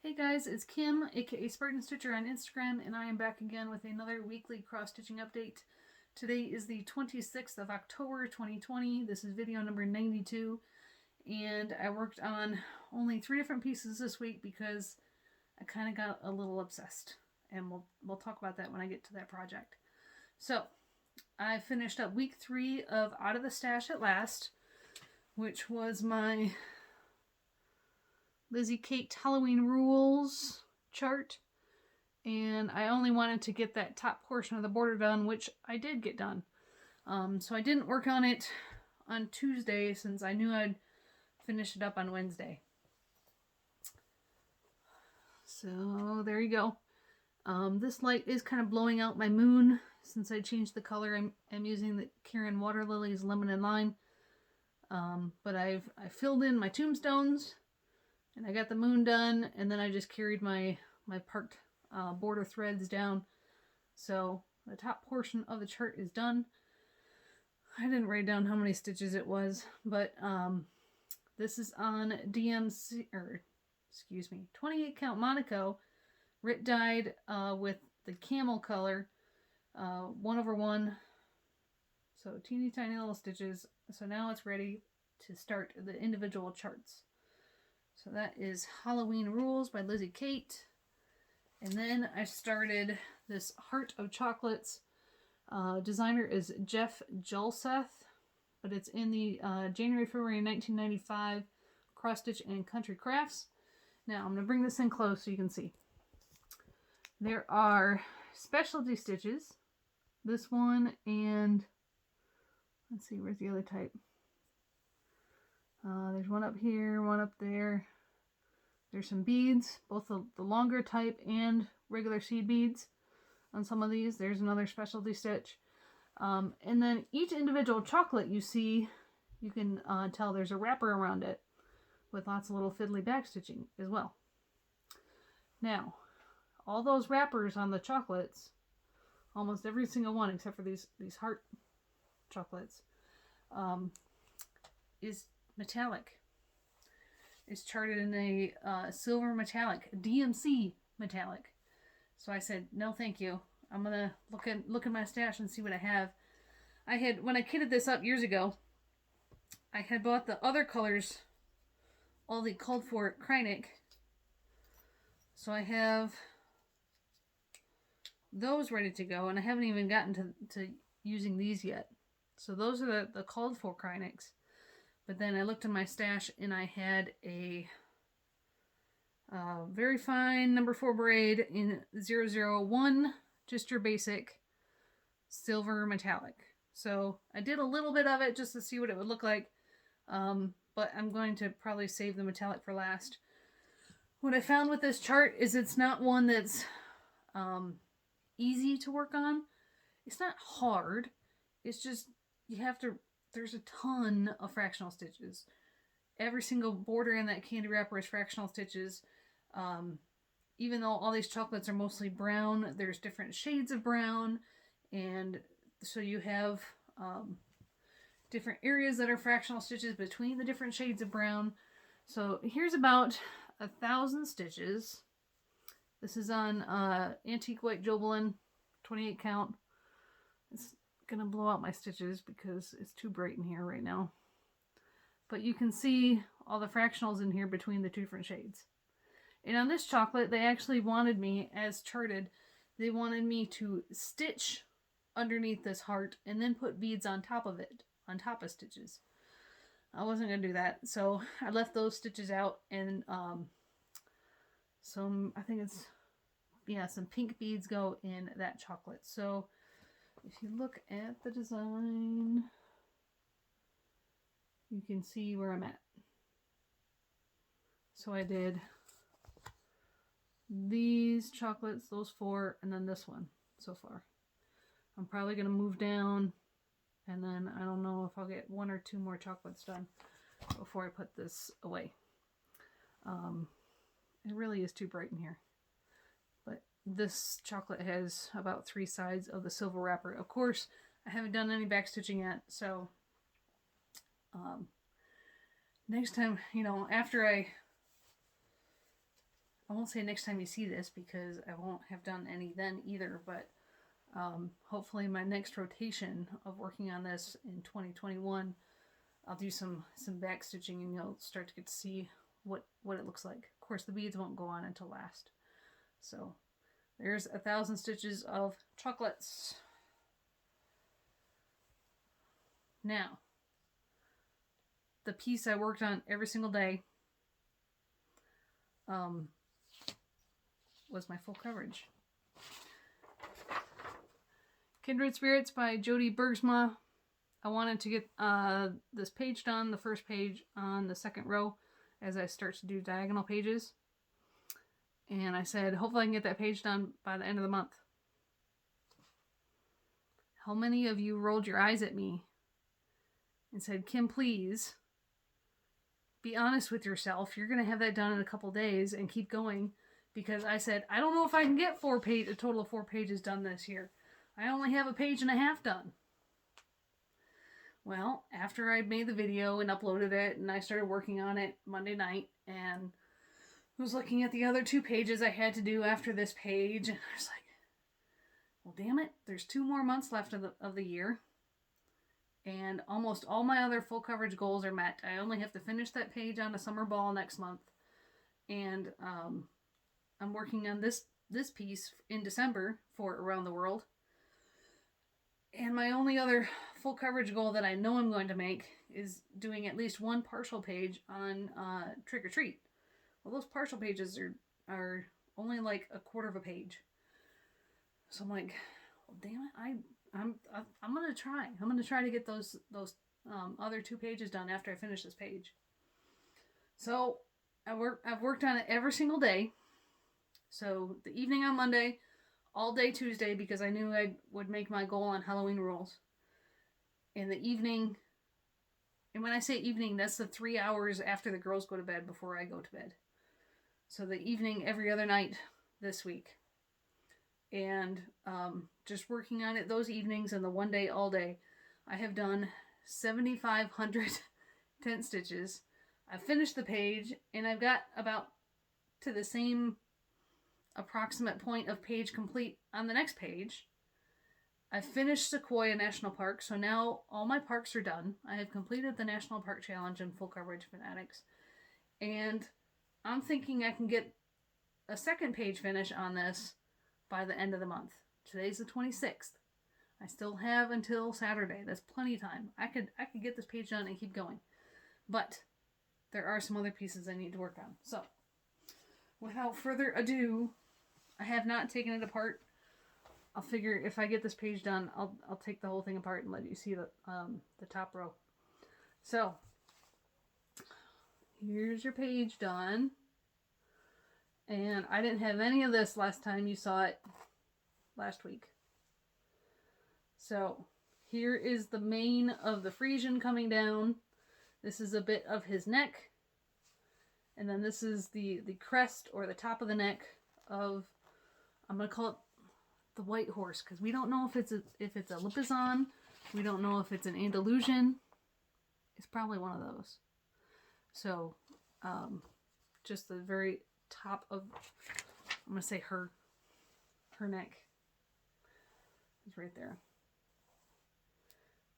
Hey guys, it's Kim, aka Spartan Stitcher on Instagram, and I am back again with another weekly cross-stitching update. Today is the 26th of October 2020. This is video number 92, and I worked on only 3 different pieces this week because I kind of got a little obsessed, and we'll talk about that when I get to that project. So, I finished up week 3 of Out of the Stash at Last, which was my Lizzie Kate Halloween Rules chart, and I only wanted to get that top portion of the border done, which I did get done. So I didn't work on it on Tuesday since I knew I'd finish it up on Wednesday. So there you go. This light is kind of blowing out my moon since I changed the color. I'm using the Karen Water Lilies Lemon and Lime, but I filled in my tombstones. And I got the moon done, and then I just carried my part border threads down. So the top portion of the chart is done. I didn't write down how many stitches it was, but this is on 28 count Monaco, Rit dyed with the camel color, 1/1. So teeny tiny little stitches. So now it's ready to start the individual charts. So that is Halloween Rules by Lizzie Kate. And then I started this Heart of Chocolates. Designer is Jeff Julseth, but it's in the January-February 1995 Cross Stitch and Country Crafts. Now I'm going to bring this in close so you can see. There are specialty stitches. This one and let's see, where's the other type? There's one up here, one up there. There's some beads, both the longer type and regular seed beads on some of these. There's another specialty stitch. And then each individual chocolate you see, you can tell there's a wrapper around it with lots of little fiddly back stitching as well. Now, all those wrappers on the chocolates, almost every single one except for these heart chocolates, is metallic. It's charted in a silver metallic, DMC metallic. So I said, no thank you. I'm going to look in my stash and see what I have. When I kitted this up years ago, I had bought the other colors, all the called for Kreinik. So I have those ready to go, and I haven't even gotten to using these yet. So those are the called for Kreiniks. But then I looked in my stash and I had a very fine number 4 braid in 001, just your basic silver metallic. So I did a little bit of it just to see what it would look like, but I'm going to probably save the metallic for last. What I found with this chart is it's not one that's easy to work on. It's not hard. It's just you have to... There's a ton of fractional stitches. Every single border in that candy wrapper is fractional stitches. Even though all these chocolates are mostly brown, there's different shades of brown. And so you have different areas that are fractional stitches between the different shades of brown. So here's about 1,000 stitches. This is on Antique White Jobelin, 28 count. It's gonna blow out my stitches because it's too bright in here right now, but you can see all the fractionals in here between the 2 different shades. And on this chocolate, they actually wanted me, as charted, they wanted me to stitch underneath this heart and then put beads on top of it, on top of stitches. I wasn't gonna do that, so I left those stitches out, and some, I think it's, yeah, some pink beads go in that chocolate. So if you look at the design, you can see where I'm at. So I did these chocolates, those 4, and then this one so far. I'm probably going to move down, and then I don't know if I'll get 1 or 2 more chocolates done before I put this away. It really is too bright in here. This chocolate has about 3 sides of the silver wrapper. Of course, I haven't done any back stitching yet, so next time, after I I won't say next time you see this because I won't have done any then either, but hopefully my next rotation of working on this in 2021, I'll do some back stitching and you'll start to get to see what it looks like. Of course, the beads won't go on until last. So there's 1,000 stitches of chocolates. Now, the piece I worked on every single day was my full coverage. Kindred Spirits by Jody Bergsma. I wanted to get this page done, the first page on the second row, as I start to do diagonal pages. And I said, hopefully I can get that page done by the end of the month. How many of you rolled your eyes at me and said, Kim, please be honest with yourself. You're going to have that done in a couple days and keep going. Because I said, I don't know if I can get a total of 4 pages done this year. I only have a page and a half done. Well, after I made the video and uploaded it and I started working on it Monday night and was looking at the other 2 pages I had to do after this page, and I was like, well, damn it, there's 2 more months left of the year. And almost all my other full coverage goals are met. I only have to finish that page on a summer ball next month. And I'm working on this piece in December for Around the World. And my only other full coverage goal that I know I'm going to make is doing at least 1 partial page on Trick or Treat. Well, those partial pages are only like a quarter of a page. So I'm like, well, damn it, I'm gonna try. I'm gonna try to get those other 2 pages done after I finish this page. So I've worked on it every single day. So the evening on Monday, all day Tuesday, because I knew I would make my goal on Halloween rules. In the evening, and when I say evening, that's the 3 hours after the girls go to bed before I go to bed. So the evening every other night this week. And just working on it those evenings and the 1 day all day, I have done 7,500 tent stitches. I finished the page and I've got about to the same approximate point of page complete on the next page. I finished Sequoia National Park, so now all my parks are done. I have completed the National Park Challenge and Full Coverage Fanatics. And I'm thinking I can get a second page finish on this by the end of the month. Today's the 26th. I still have until Saturday. That's plenty of time. I could get this page done and keep going. But there are some other pieces I need to work on. So, without further ado, I have not taken it apart. I'll figure if I get this page done, I'll take the whole thing apart and let you see the top row. So, here's your page done. And I didn't have any of this last time you saw it last week. So, here is the mane of the Frisian coming down. This is a bit of his neck. And then this is the crest or the top of the neck of, I'm going to call it the white horse, because we don't know if it's a Lipizan. We don't know if it's an Andalusian. It's probably one of those. So, just the very top of, I'm going to say her neck is right there.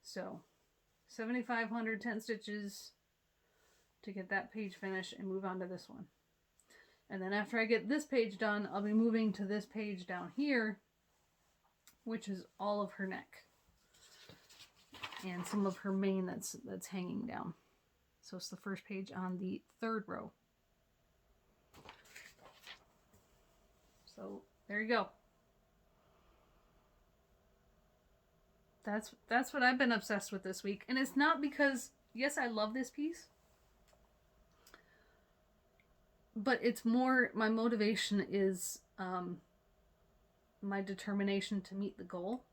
So, 7,500 tent stitches to get that page finished and move on to this one. And then after I get this page done, I'll be moving to this page down here, which is all of her neck and some of her mane that's hanging down. So it's the first page on the 3rd row. So there you go. That's what I've been obsessed with this week. And it's not because, yes, I love this piece, but it's more, my motivation is my determination to meet the goal.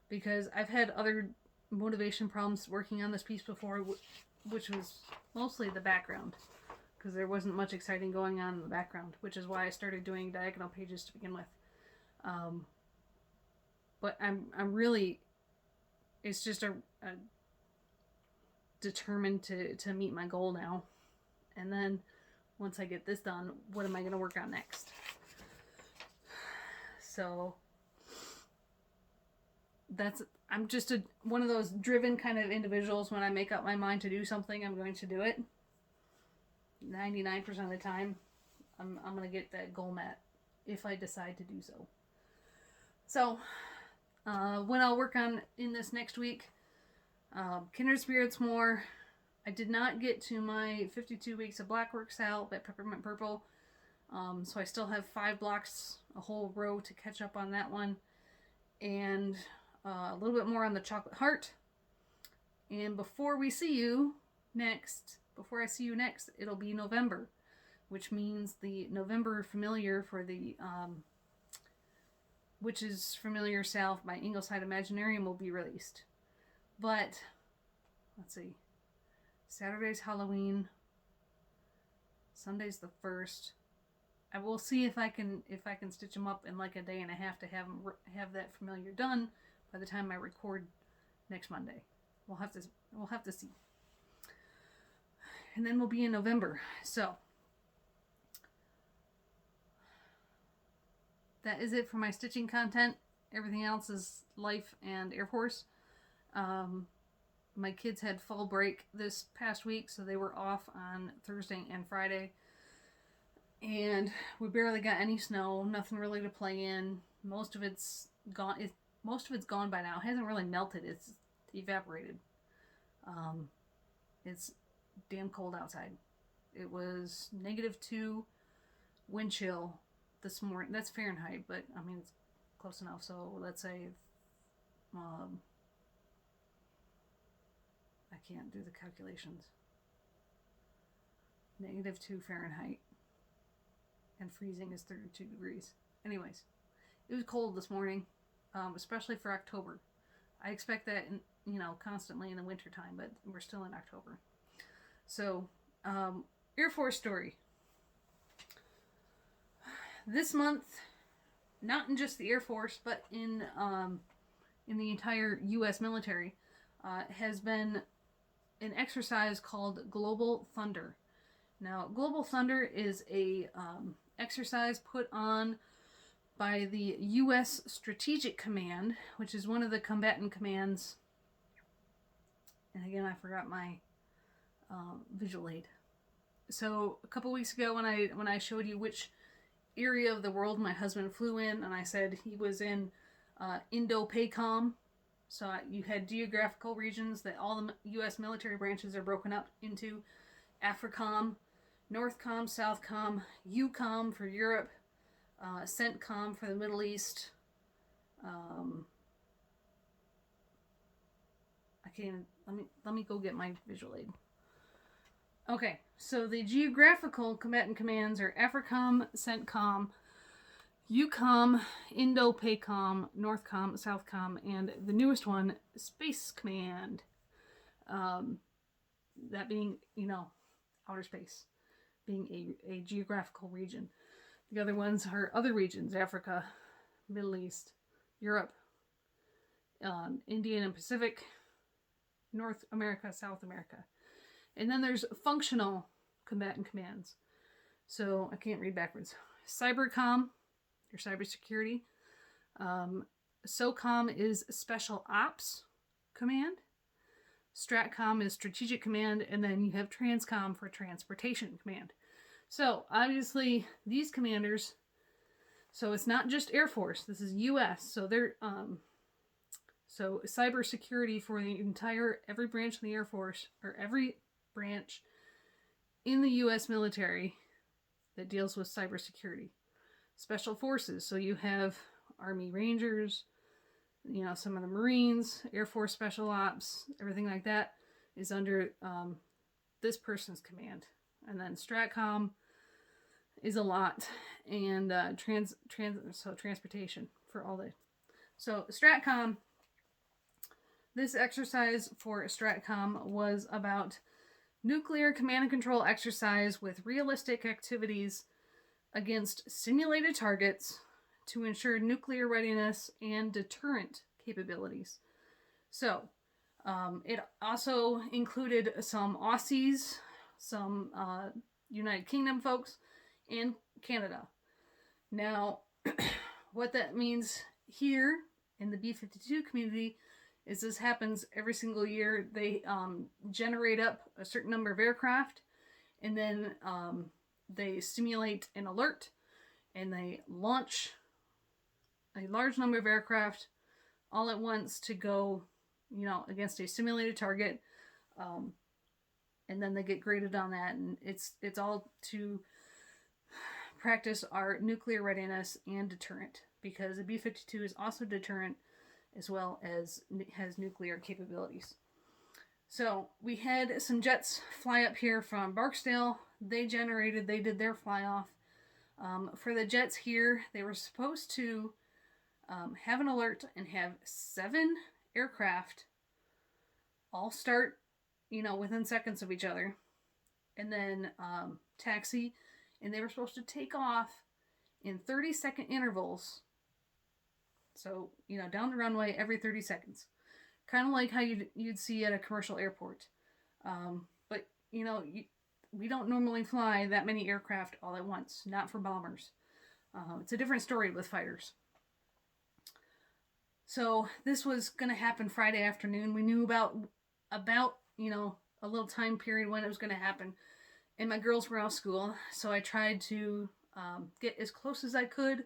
Because I've had other motivation problems working on this piece before, which was mostly the background. Because there wasn't much exciting going on in the background, which is why I started doing diagonal pages to begin with. But I'm really, it's just a determined to meet my goal now. And then once I get this done, what am I going to work on next? So I'm just one of those driven kind of individuals. When I make up my mind to do something, I'm going to do it. 99% of the time, I'm going to get that goal met if I decide to do so. So, when I'll work on in this next week, Kindred Spirits more. I did not get to my 52 weeks of black work sal at Peppermint Purple. So I still have 5 blocks, a whole row to catch up on that one. And a little bit more on the Chocolate Heart. And before I see you next, it'll be November, which means the November familiar for the Witch's Familiar Salve by Ingleside Imaginarium will be released. But let's see, Saturday's Halloween, Sunday's the 1st. I will see if I can stitch them up in like a day and a half to have that familiar done by the time I record next Monday. We'll have to see. And then we'll be in November. So that is it for my stitching content. Everything else is life and Air Force. My kids had fall break this past week, so they were off on Thursday and Friday. And we barely got any snow, nothing really to play in. Most of it's gone by now. It hasn't really melted, it's evaporated. It's damn cold outside. It was -2 wind chill this morning. That's Fahrenheit, but I mean it's close enough. So let's say I can't do the calculations. -2 Fahrenheit. And freezing is 32 degrees. Anyways, it was cold this morning, especially for October. I expect that, constantly in the wintertime, but we're still in October. So, Air Force story. This month, not in just the Air Force, but in the entire U.S. military, has been an exercise called Global Thunder. Now, Global Thunder is a exercise put on by the U.S. Strategic Command, which is one of the combatant commands. And again, I forgot my visual aid. So a couple weeks ago when I showed you which area of the world my husband flew in, and I said he was in Indo-PACOM. So you had geographical regions that all the U.S. military branches are broken up into. AFRICOM, NORTHCOM, SOUTHCOM, EUCOM for Europe, CENTCOM for the Middle East. Let me go get my visual aid. Okay, so the geographical combatant commands are AFRICOM, CENTCOM, EUCOM, Indo-PACOM, NORTHCOM, SOUTHCOM, and the newest one, Space Command. That being, outer space, being a geographical region. The other ones are other regions: Africa, Middle East, Europe, Indian and Pacific, North America, South America. And then there's functional combatant commands. So I can't read backwards. Cybercom, your cybersecurity. SOCOM is Special Ops Command. STRATCOM is Strategic Command, and then you have TRANSCOM for Transportation Command. So, obviously, these commanders, so it's not just Air Force, this is U.S., so they're, so cybersecurity for every branch of the Air Force, or every branch in the U.S. military that deals with cybersecurity. Special Forces, so you have Army Rangers, some of the Marines, Air Force Special Ops, everything like that is under this person's command. And then STRATCOM is a lot, and transportation for all the. So STRATCOM, this exercise for STRATCOM was about nuclear command and control exercise with realistic activities against simulated targets to ensure nuclear readiness and deterrent capabilities. So, it also included some Aussies, some United Kingdom folks and Canada. Now, what that means here in the B-52 community is this happens every single year. They generate up a certain number of aircraft, and then they simulate an alert, and they launch a large number of aircraft all at once to go, against a simulated target, and then they get graded on that, and it's all to practice our nuclear readiness and deterrent, because the B-52 is also deterrent as well as has nuclear capabilities. So we had some jets fly up here from Barksdale. They did their fly off. For the jets here, they were supposed to have an alert and have 7 aircraft all start, within seconds of each other, and then taxi, and they were supposed to take off in 30-second intervals. So, down the runway every 30 seconds. Kind of like how you'd see at a commercial airport. But, we don't normally fly that many aircraft all at once, not for bombers. It's a different story with fighters. So this was going to happen Friday afternoon. We knew about a little time period when it was going to happen. And my girls were off school, so I tried to get as close as I could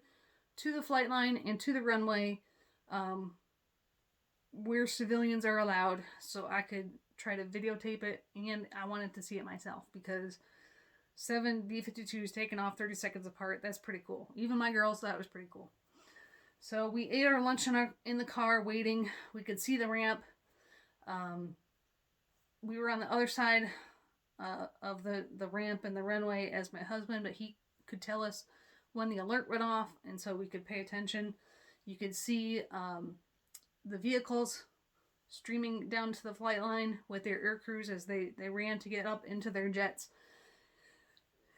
to the flight line and to the runway where civilians are allowed, so I could try to videotape it, and I wanted to see it myself, because 7 B-52s taken off 30 seconds apart, that's pretty cool. Even my girls thought it was pretty cool. So we ate our lunch in the car waiting. We could see the ramp. We were on the other side of the ramp and the runway as my husband, but he could tell us when the alert went off, and so we could pay attention. You could see the vehicles streaming down to the flight line with their air crews as they ran to get up into their jets.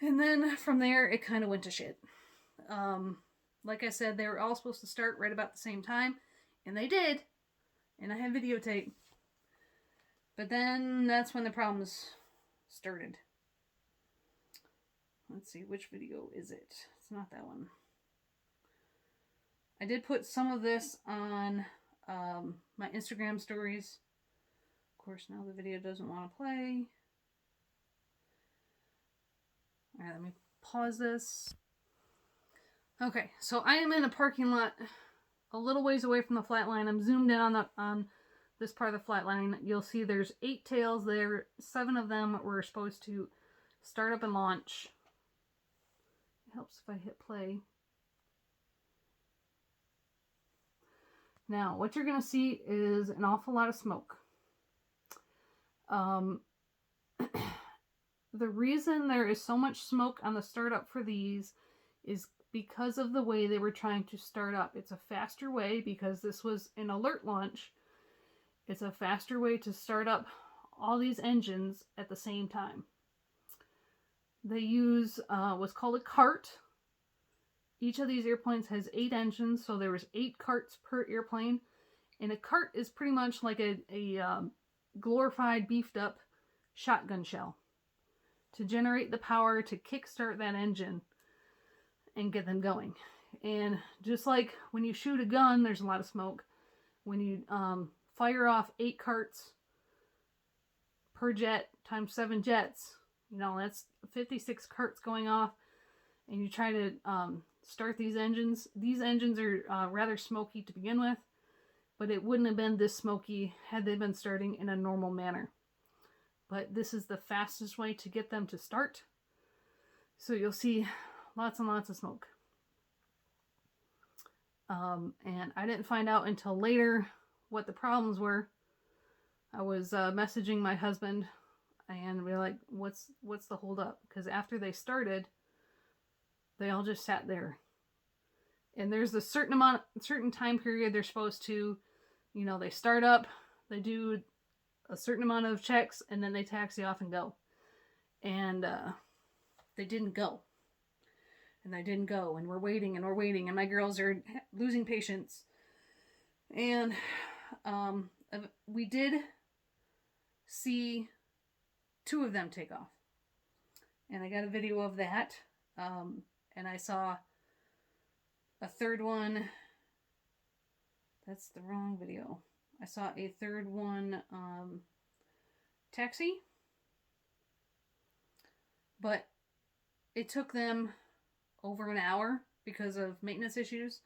And then from there, it kind of went to shit. Like I said, they were all supposed to start right about the same time, and they did, and I have videotape. But then that's when the problems started. Let's see, which video is it? It's not that one. I did put some of this on my Instagram stories. Of course, now the video doesn't want to play. Alright, let me pause this. Okay, so I am in a parking lot a little ways away from the flight line. I'm zoomed in on this part of the flight line. You'll see there's 8 tails there. 7 of them were supposed to start up and launch. It helps if I hit play. Now, what you're going to see is an awful lot of smoke. The reason there is so much smoke on the startup for these is because of the way they were trying to start up. It's a faster way, because this was an alert launch. It's a faster way to start up all these engines at the same time. They use what's called a cart. Each of these airplanes has 8 engines, so there was 8 carts per airplane. And a cart is pretty much like a glorified, beefed up shotgun shell to generate the power to kickstart that engine and get them going. And just like when you shoot a gun, there's a lot of smoke. When you fire off 8 carts per jet times 7 jets, that's 56 carts going off, and you try to start these engines. These engines are rather smoky to begin with, but it wouldn't have been this smoky had they been starting in a normal manner. But this is the fastest way to get them to start. So you'll see lots and lots of smoke. And I didn't find out until later what the problems were. I was messaging my husband, and we were like, what's the holdup? Because after they started, they all just sat there. And there's a certain time period they're supposed to, they start up, they do a certain amount of checks, and then they taxi off and go. And they didn't go. And they didn't go, and we're waiting, and my girls are losing patience. And we did see 2 of them take off. And I got a video of that. And I saw a third one. That's the wrong video. I saw a third one, taxi. But it took them over an hour because of maintenance issues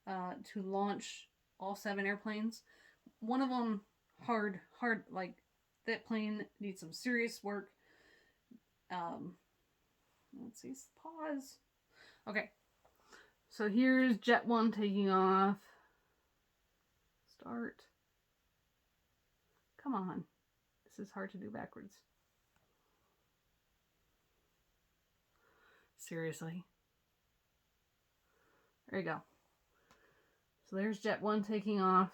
to launch all 7 airplanes. One of them hard, like that plane needs some serious work. Let's see, pause. Okay, so here's Jet 1 taking off. Start. Come on, this is hard to do backwards. Seriously. There you go. So there's Jet 1 taking off.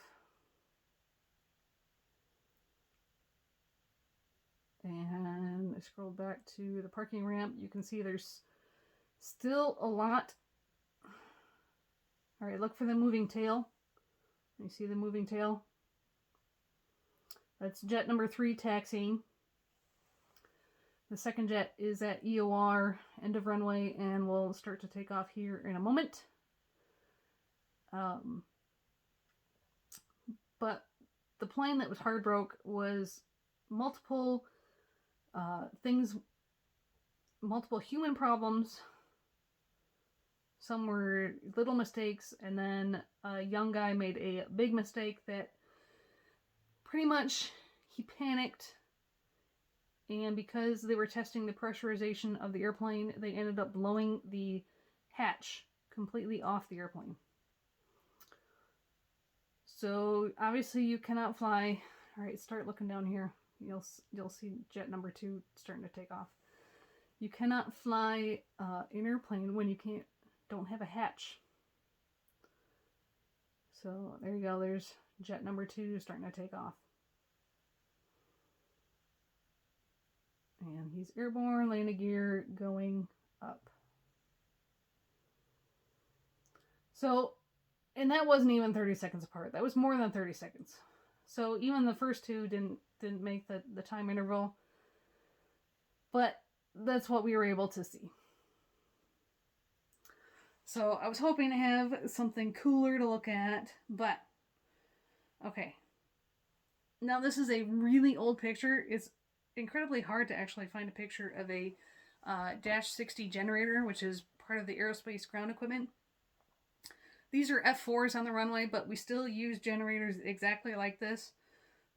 And I scroll back to the parking ramp. You can see there's still a lot. All right, look for the moving tail. You see the moving tail? That's jet number 3 taxiing. The second jet is at EOR, end of runway, and will start to take off here in a moment. But the plane that was hard broke was multiple things, multiple human problems. Some were little mistakes, and then a young guy made a big mistake that pretty much he panicked. And because they were testing the pressurization of the airplane, they ended up blowing the hatch completely off the airplane. So obviously you cannot fly. All right, start looking down here. You'll see jet number 2 starting to take off. You cannot fly an airplane when you don't have a hatch. So there you go. There's jet number 2 starting to take off. And he's airborne, landing gear going up. So, and that wasn't even 30 seconds apart. That was more than 30 seconds. So even the first 2 didn't make the time interval. But that's what we were able to see. So I was hoping to have something cooler to look at, but okay. Now this is a really old picture. It's incredibly hard to actually find a picture of a Dash 60 generator, which is part of the aerospace ground equipment. These are F4s on the runway, but we still use generators exactly like this.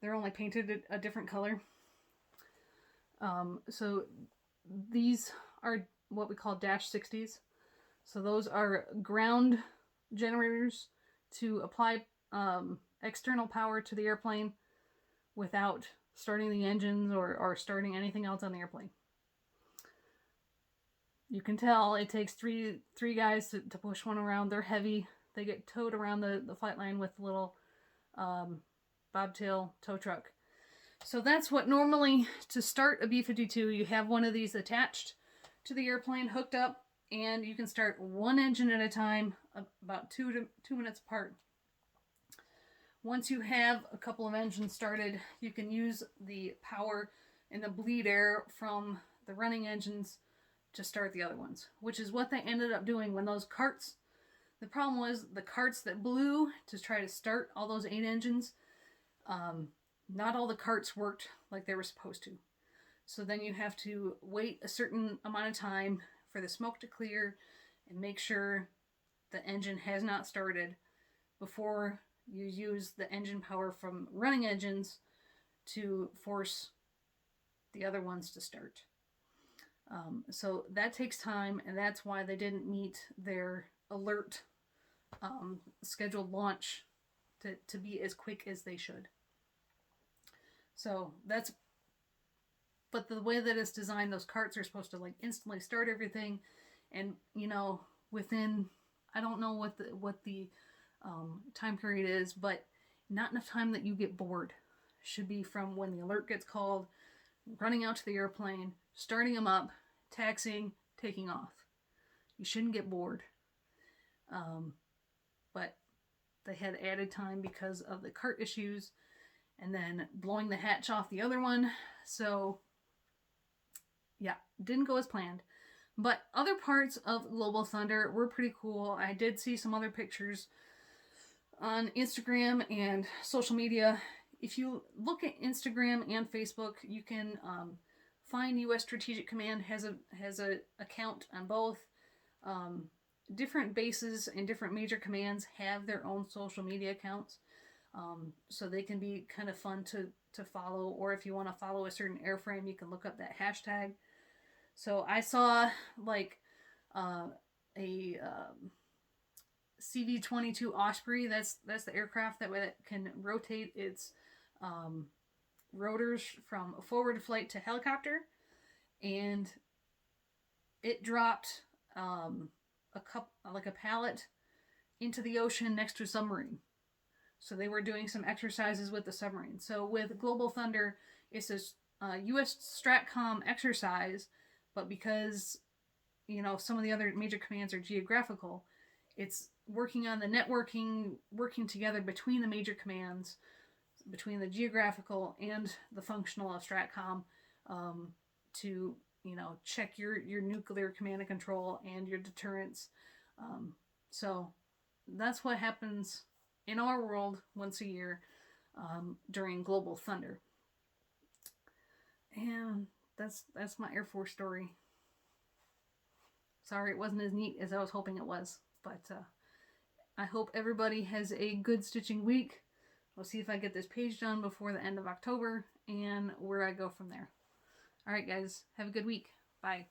They're only painted a different color. So these are what we call Dash 60s. So those are ground generators to apply external power to the airplane without starting the engines or starting anything else on the airplane. You can tell it takes three guys to push one around. They're heavy. They get towed around the flight line with a little bobtail tow truck. So that's what normally, to start a B-52, you have one of these attached to the airplane, hooked up, and you can start one engine at a time, about 2 minutes apart. Once you have a couple of engines started, you can use the power and the bleed air from the running engines to start the other ones, which is what they ended up doing when those carts, the problem was the carts that blew to try to start all those 8 engines, not all the carts worked like they were supposed to. So then you have to wait a certain amount of time for the smoke to clear and make sure the engine has not started before you use the engine power from running engines to force the other ones to start. So that takes time, and that's why they didn't meet their alert scheduled launch to be as quick as they should. So that's, but the way that it's designed, those carts are supposed to like instantly start everything, and within, I don't know what the time period is, but not enough time that you get bored. Should be from when the alert gets called, running out to the airplane, starting them up, taxiing, taking off. You shouldn't get bored. But they had added time because of the cart issues, and then blowing the hatch off the other one. So yeah, didn't go as planned. But other parts of Global Thunder were pretty cool. I did see some other pictures on Instagram and social media. If you look at Instagram and Facebook, you can find U.S. Strategic Command has a account on both. Um, Different bases and different major commands have their own social media accounts, so they can be kind of fun to follow. Or if you want to follow a certain airframe, you can look up that hashtag. So I saw like a CV-22 Osprey. That's the aircraft that can rotate its um, rotors from forward flight to helicopter, and it dropped a pallet into the ocean next to a submarine. So they were doing some exercises with the submarine. So with Global Thunder, it's a U.S. Stratcom exercise, but because some of the other major commands are geographical, it's working on the networking, working together between the major commands, between the geographical and the functional of Stratcom, to check your nuclear command and control and your deterrence. So that's what happens in our world once a year during Global Thunder. And that's my Air Force story. Sorry it wasn't as neat as I was hoping it was, but I hope everybody has a good stitching week. I'll see if I get this page done before the end of October and where I go from there. All right, guys, have a good week. Bye.